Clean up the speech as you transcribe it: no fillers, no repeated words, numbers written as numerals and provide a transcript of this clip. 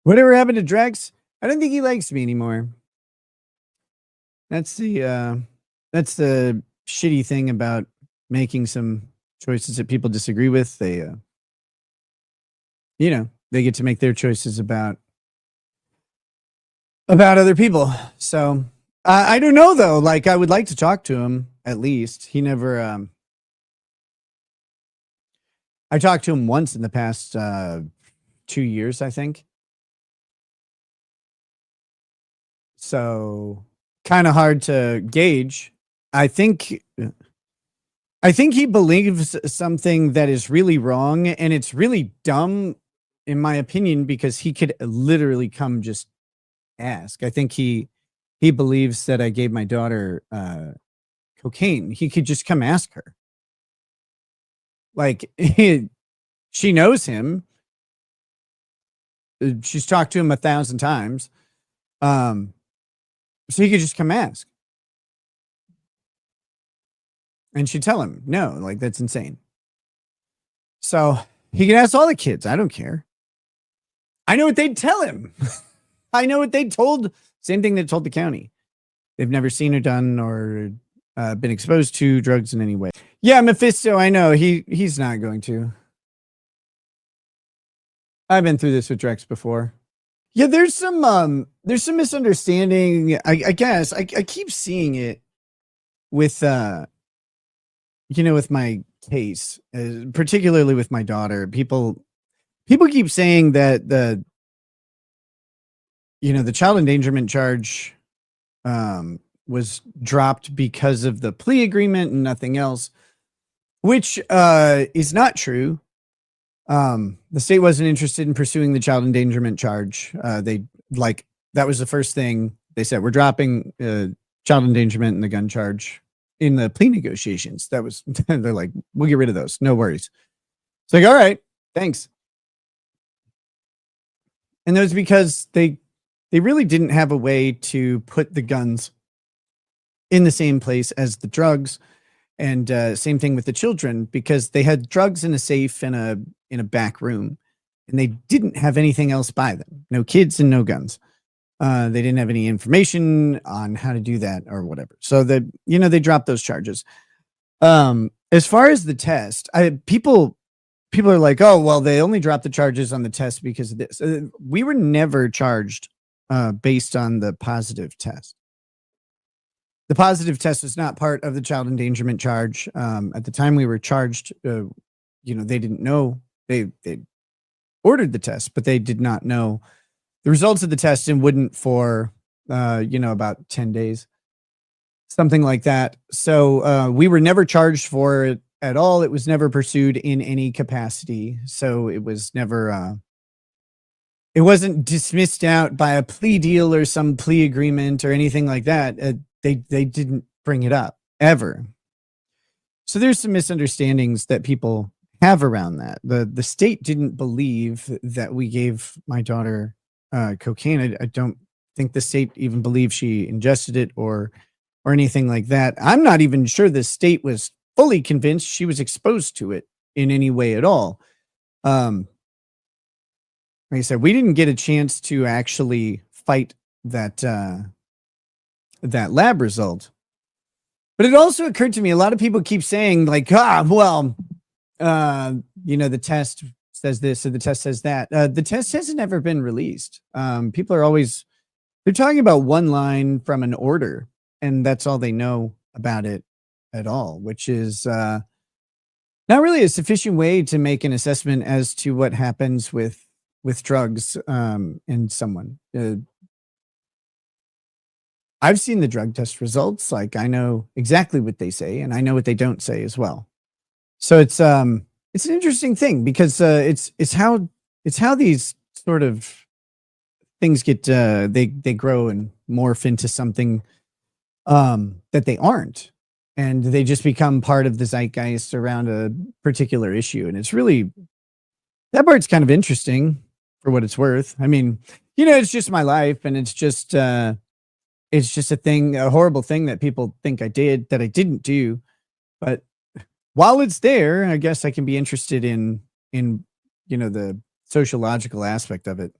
Whatever happened to Drex? I don't think he likes me anymore. That's the shitty thing about making some choices that people disagree with. They they get to make their choices about other people. So I don't know though. Like I would like to talk to him at least. He never. I talked to him once in the past 2 years, I think. So kind of hard to gauge. I think he believes something that is really wrong, and it's really dumb, in my opinion, because he could literally come just ask. I think he believes that I gave my daughter cocaine. He could just come ask her. Like she knows him. She's talked to him 1,000 times. So he could just come ask. And she'd tell him, no, like that's insane. So he can ask all the kids. I don't care. I know what they'd tell him. I know what they told. Same thing they told the county. They've never seen or done or been exposed to drugs in any way. Yeah, Mephisto, I know. He's not going to. I've been through this with Drex before. Yeah, there's some misunderstanding. I guess I keep seeing it with with my case, particularly with my daughter. People keep saying that the child endangerment charge was dropped because of the plea agreement and nothing else, which is not true. The state wasn't interested in pursuing the child endangerment charge. That was the first thing they said. We're dropping child endangerment and the gun charge in the plea negotiations. That was, they're like, we'll get rid of those. No worries. It's like, all right, thanks. And that was because they really didn't have a way to put the guns in the same place as the drugs. And same thing with the children, because they had drugs in a safe in a back room, and they didn't have anything else by them. No kids and no guns. They didn't have any information on how to do that or whatever. So they dropped those charges. As far as the test, people are like, oh, well, they only dropped the charges on the test because of this. We were never charged based on the positive test. The positive test was not part of the child endangerment charge. At the time we were charged, they didn't know. They ordered the test, but they did not know the results of the test and wouldn't for, about 10 days, something like that. So we were never charged for it at all. It was never pursued in any capacity. So it was never, it wasn't dismissed out by a plea deal or some plea agreement or anything like that. They didn't bring it up ever. So there's some misunderstandings that people have around that. The state didn't believe that we gave my daughter cocaine. I don't think the state even believed she ingested it or anything like that. I'm not even sure the state was fully convinced she was exposed to it in any way at all. Like I said, we didn't get a chance to actually fight that lab result. But it also occurred to me, a lot of people keep saying like, the test says this or the test says that. The test hasn't ever been released. People are they're talking about one line from an order, and that's all they know about it at all, which is not really a sufficient way to make an assessment as to what happens with drugs in someone. I've seen the drug test results. Like I know exactly what they say, and I know what they don't say as well. So it's an interesting thing because it's how these sort of things get they grow and morph into something that they aren't, and they just become part of the zeitgeist around a particular issue. And it's really, that part's kind of interesting for what it's worth. I mean, it's just my life, and it's just a thing, a horrible thing that people think I did that I didn't do. But while it's there, I guess I can be interested in the sociological aspect of it.